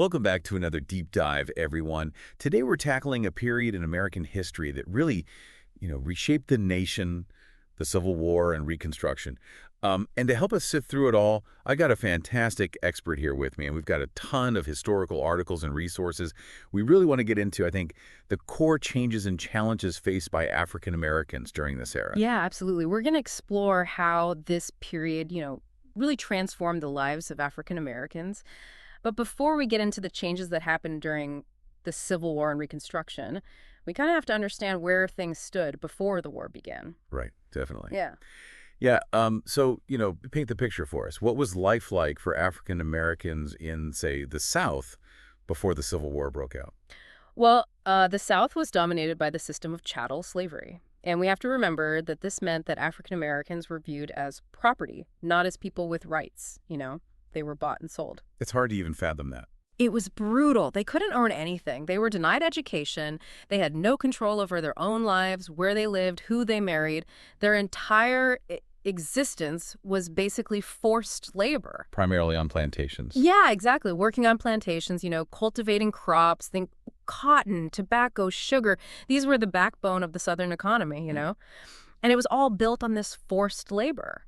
Welcome back to another deep dive, everyone. Today we're tackling a period in American history that really, reshaped the nation, the Civil War and Reconstruction. And to help us sift through it all, I got a fantastic expert here with me, and we've got a ton of historical articles and resources. We really want to get into, I think, the core changes and challenges faced by African Americans during this era. Yeah, absolutely. We're going to explore how this period, really transformed the lives of African Americans. But before we get into the changes that happened during the Civil War and Reconstruction, we kind of have to understand where things stood before the war began. Right, definitely. Yeah. Yeah, paint the picture for us. What was life like for African Americans in, say, the South before the Civil War broke out? Well, the South was dominated by the system of chattel slavery. And we have to remember that this meant that African Americans were viewed as property, not as people with rights. They were bought and sold. It's hard to even fathom that. It was brutal. They couldn't earn anything. They were denied education. They had no control over their own lives, where they lived, who they married. Their entire existence was basically forced labor. Primarily on plantations. Yeah, exactly. Working on plantations, cultivating crops, think cotton, tobacco, sugar. These were the backbone of the Southern economy. And it was all built on this forced labor.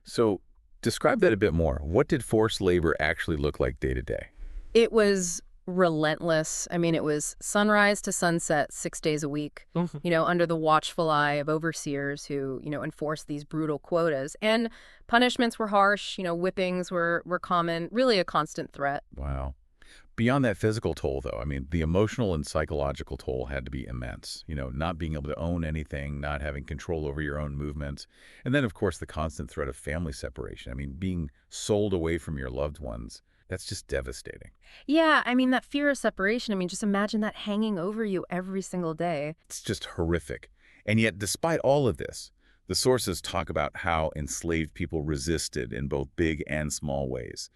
So describe that a bit more. What did forced labor actually look like day to day? It was relentless. I mean, it was sunrise to sunset 6 days a week, under the watchful eye of overseers who, enforced these brutal quotas. And punishments were harsh, whippings were common, really a constant threat. Wow. Beyond that physical toll, though, I mean, the emotional and psychological toll had to be immense. Not being able to own anything, not having control over your own movements. And then, of course, the constant threat of family separation. I mean, being sold away from your loved ones. That's just devastating. Yeah, I mean, that fear of separation, just imagine that hanging over you every single day. It's just horrific. And yet, despite all of this, the sources talk about how enslaved people resisted in both big and small ways,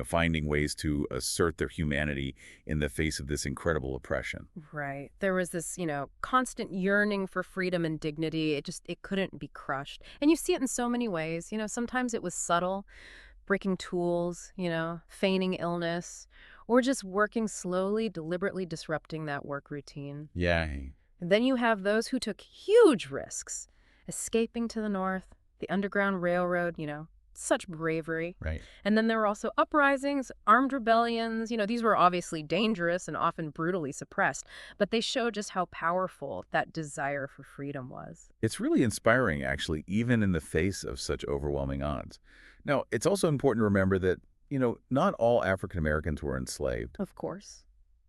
finding ways to assert their humanity in the face of this incredible oppression. Right. There was this, constant yearning for freedom and dignity. It couldn't be crushed. And you see it in so many ways. Sometimes it was subtle, breaking tools, feigning illness, or just working slowly, deliberately disrupting that work routine. Yeah. And then you have those who took huge risks, escaping to the north, the Underground Railroad, such bravery. Right. And then there were also uprisings, armed rebellions. These were obviously dangerous and often brutally suppressed, but they show just how powerful that desire for freedom was. It's really inspiring, actually, even in the face of such overwhelming odds. Now, it's also important to remember that, not all African Americans were enslaved. Of course.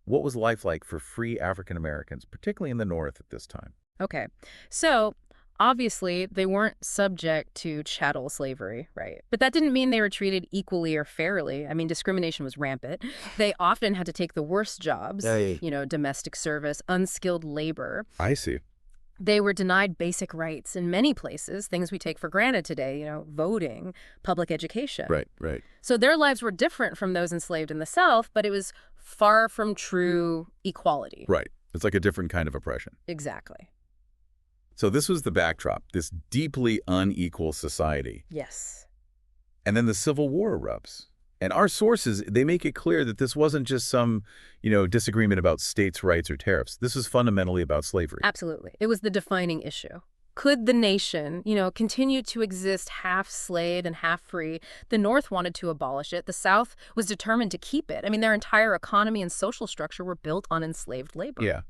What was life like for free African Americans, particularly in the North at this time? Okay. So obviously, they weren't subject to chattel slavery, right? But that didn't mean they were treated equally or fairly. I mean, discrimination was rampant. They often had to take the worst jobs, Hey. Domestic service, unskilled labor. I see. They were denied basic rights in many places, things we take for granted today, voting, public education. Right. So their lives were different from those enslaved in the South, but it was far from true equality. Right. It's like a different kind of oppression. Exactly. So this was the backdrop, this deeply unequal society. Yes. And then the Civil War erupts. And our sources, they make it clear that this wasn't just some, disagreement about states' rights or tariffs. This was fundamentally about slavery. Absolutely. It was the defining issue. Could the nation, continue to exist half slave and half free? The North wanted to abolish it. The South was determined to keep it. I mean, their entire economy and social structure were built on enslaved labor. Yeah.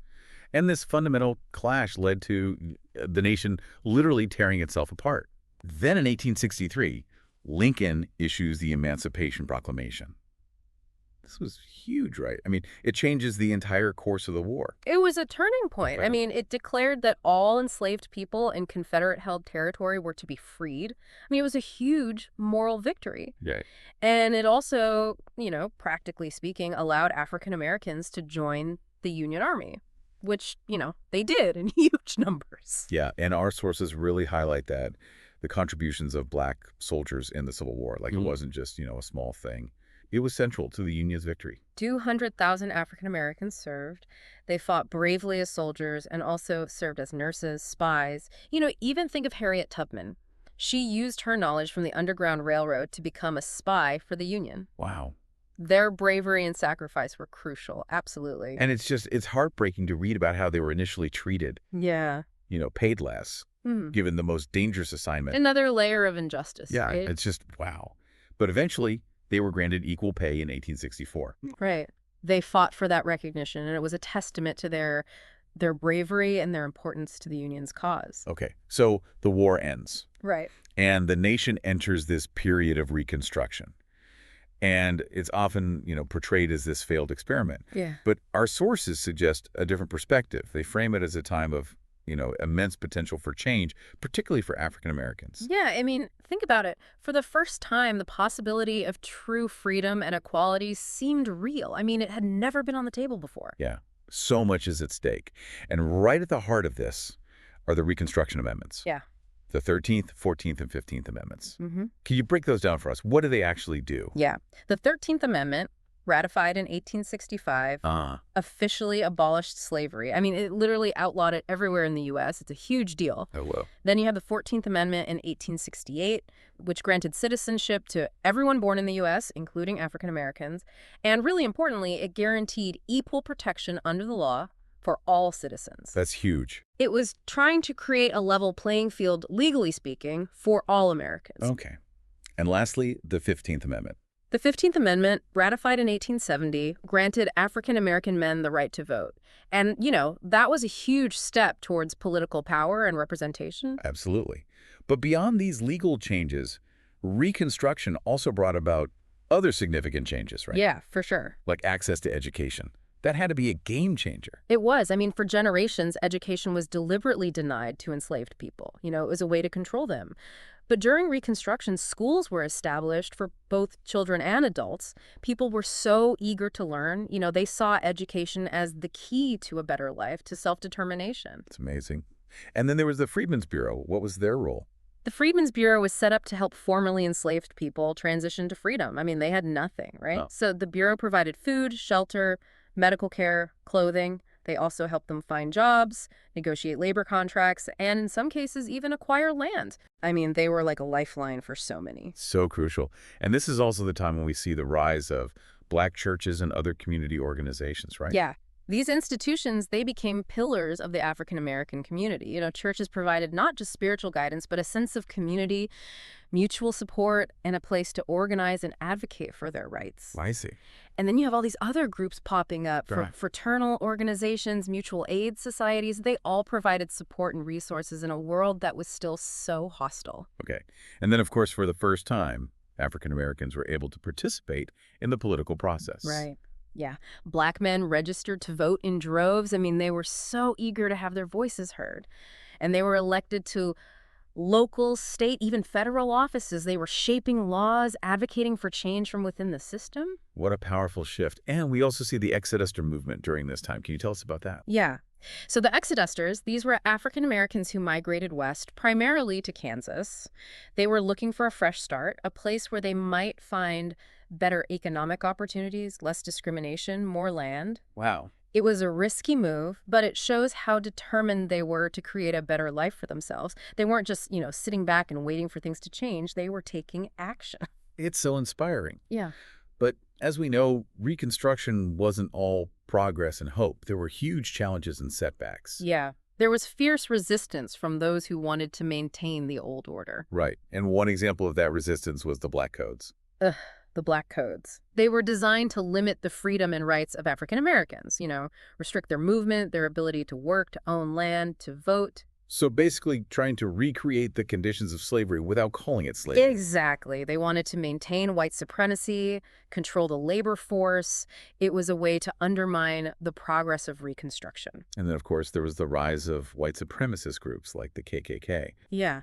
And this fundamental clash led to the nation literally tearing itself apart. Then in 1863, Lincoln issues the Emancipation Proclamation. This was huge, right? I mean, it changes the entire course of the war. It was a turning point. I mean, it declared that all enslaved people in Confederate-held territory were to be freed. I mean, it was a huge moral victory. Yeah. And it also, practically speaking, allowed African Americans to join the Union Army, which, they did in huge numbers. Yeah, and our sources really highlight that, the contributions of Black soldiers in the Civil War. Like, it wasn't just, a small thing. It was central to the Union's victory. 200,000 African Americans served. They fought bravely as soldiers and also served as nurses, spies. Even think of Harriet Tubman. She used her knowledge from the Underground Railroad to become a spy for the Union. Wow. Their bravery and sacrifice were crucial. Absolutely. And it's heartbreaking to read about how they were initially treated, Yeah. paid less, Hmm. given the most dangerous assignment. Another layer of injustice, Yeah, right? it's just, wow. But eventually, they were granted equal pay in 1864. Right. They fought for that recognition, and it was a testament to their bravery and their importance to the Union's cause. Okay, so the war ends, Right. and the nation enters this period of Reconstruction. And it's often, portrayed as this failed experiment. Yeah. But our sources suggest a different perspective. They frame it as a time of, immense potential for change, particularly for African Americans. Yeah, I mean, think about it. For the first time, the possibility of true freedom and equality seemed real. I mean, it had never been on the table before. Yeah, so much is at stake. And right at the heart of this are the Reconstruction Amendments. Yeah. The 13th, 14th, and 15th Amendments. Mm-hmm. Can you break those down for us? What do they actually do? Yeah. The 13th Amendment, ratified in 1865, officially abolished slavery. I mean, it literally outlawed it everywhere in the U.S. It's a huge deal. Oh, whoa. Then you have the 14th Amendment in 1868, which granted citizenship to everyone born in the U.S., including African Americans. And really importantly, it guaranteed equal protection under the law for all citizens. That's huge. It was trying to create a level playing field, legally speaking, for all Americans. Okay. And lastly, the 15th Amendment. The 15th Amendment, ratified in 1870, granted African American men the right to vote. And, that was a huge step towards political power and representation. Absolutely. But beyond these legal changes, Reconstruction also brought about other significant changes, right? Yeah, for sure. Like access to education. That had to be a game changer. It was. I mean, for generations, education was deliberately denied to enslaved people. It was a way to control them. But during Reconstruction, schools were established for both children and adults. People were so eager to learn. They saw education as the key to a better life, to self-determination. It's amazing. And then there was the Freedmen's Bureau. What was their role? The Freedmen's Bureau was set up to help formerly enslaved people transition to freedom. I mean, they had nothing, right? Oh. So the Bureau provided food, shelter, medical care, clothing. They also helped them find jobs, negotiate labor contracts, and in some cases even acquire land. I mean, they were like a lifeline for so many. So crucial. And this is also the time when we see the rise of Black churches and other community organizations, right? Yeah. These institutions, they became pillars of the African American community. Churches provided not just spiritual guidance, but a sense of community, mutual support, and a place to organize and advocate for their rights. I see. And then you have all these other groups popping up, Right. fraternal organizations, mutual aid societies. They all provided support and resources in a world that was still so hostile. Okay. And then, of course, for the first time, African Americans were able to participate in the political process. Right. Yeah. Black men registered to vote in droves. I mean, they were so eager to have their voices heard. And they were elected to local, state, even federal offices. They were shaping laws, advocating for change from within the system. What a powerful shift. And we also see the Exodusters movement during this time. Can you tell us about that? Yeah. So the Exodusters, these were African Americans who migrated west, primarily to Kansas. They were looking for a fresh start, a place where they might find better economic opportunities, less discrimination, more land. Wow. It was a risky move, but it shows how determined they were to create a better life for themselves. They weren't just, sitting back and waiting for things to change. They were taking action. It's so inspiring. Yeah. But as we know, Reconstruction wasn't all progress and hope. There were huge challenges and setbacks. Yeah. There was fierce resistance from those who wanted to maintain the old order. Right. And one example of that resistance was the Black Codes. Ugh. The Black Codes. They were designed to limit the freedom and rights of African Americans, restrict their movement, their ability to work, to own land, to vote. So basically trying to recreate the conditions of slavery without calling it slavery. Exactly. They wanted to maintain white supremacy, control the labor force. It was a way to undermine the progress of Reconstruction. And then, of course, there was the rise of white supremacist groups like the KKK. Yeah.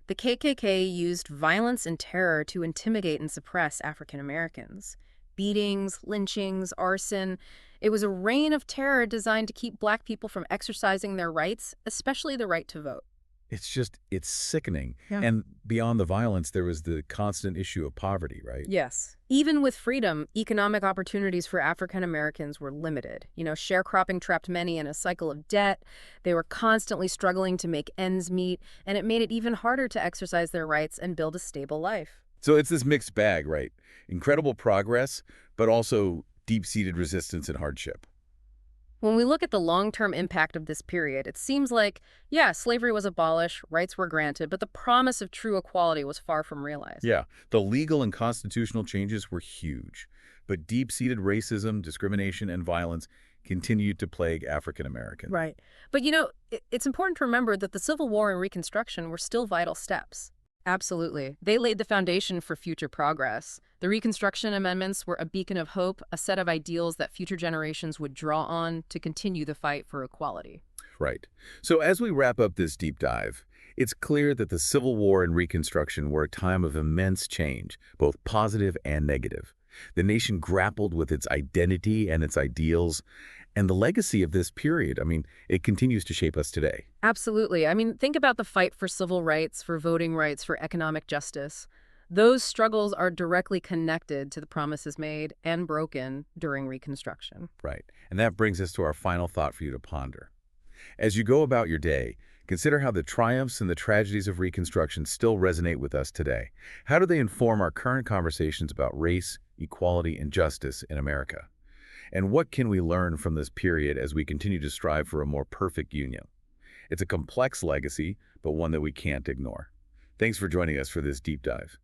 The KKK used violence and terror to intimidate and suppress African Americans. Beatings, lynchings, arson. It was a reign of terror designed to keep Black people from exercising their rights, especially the right to vote. It's sickening. Yeah. And beyond the violence, there was the constant issue of poverty, right? Yes. Even with freedom, economic opportunities for African Americans were limited. Sharecropping trapped many in a cycle of debt. They were constantly struggling to make ends meet, and it made it even harder to exercise their rights and build a stable life. So it's this mixed bag, right? Incredible progress, but also deep-seated resistance and hardship. When we look at the long-term impact of this period, it seems like, yeah, slavery was abolished, rights were granted, but the promise of true equality was far from realized. Yeah, the legal and constitutional changes were huge, but deep-seated racism, discrimination, and violence continued to plague African Americans. Right. But it's important to remember that the Civil War and Reconstruction were still vital steps. Absolutely. They laid the foundation for future progress. The Reconstruction Amendments were a beacon of hope, a set of ideals that future generations would draw on to continue the fight for equality. Right. So as we wrap up this deep dive, it's clear that the Civil War and Reconstruction were a time of immense change, both positive and negative. The nation grappled with its identity and its ideals, and the legacy of this period, it continues to shape us today. Absolutely. I mean, think about the fight for civil rights, for voting rights, for economic justice. Those struggles are directly connected to the promises made and broken during Reconstruction. Right. And that brings us to our final thought for you to ponder. As you go about your day, consider how the triumphs and the tragedies of Reconstruction still resonate with us today. How do they inform our current conversations about race, equality, and justice in America? And what can we learn from this period as we continue to strive for a more perfect union? It's a complex legacy, but one that we can't ignore. Thanks for joining us for this deep dive.